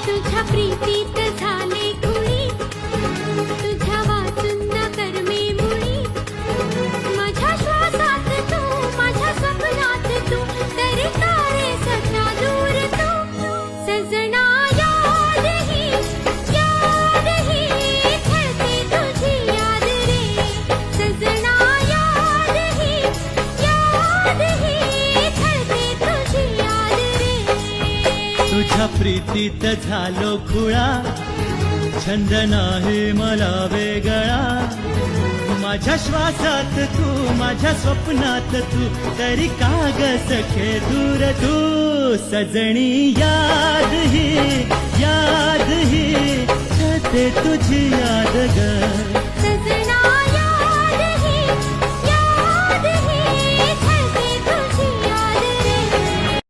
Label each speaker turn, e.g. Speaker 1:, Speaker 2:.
Speaker 1: तुझ्या प्रीतीत झाले खुळी, तुझ्या वाचून न करमे मुळी. माझ्या श्वासात तू, माझ्या स्वप्नात तू, तरी तारे सदा दूर तू. सजना याद ही खेळते तुझी याद रे. सजना याद ही खेळते तुझी याद रे.
Speaker 2: तुझ्या प्रीतीत झालो खुळा, छंद नाही मला वेगळा. माझ्या श्वासात तू, माझ्या स्वप्नात तू, तरी का ग सखे दूर तू. सजणी याद ही खेळते तुझी याद ग.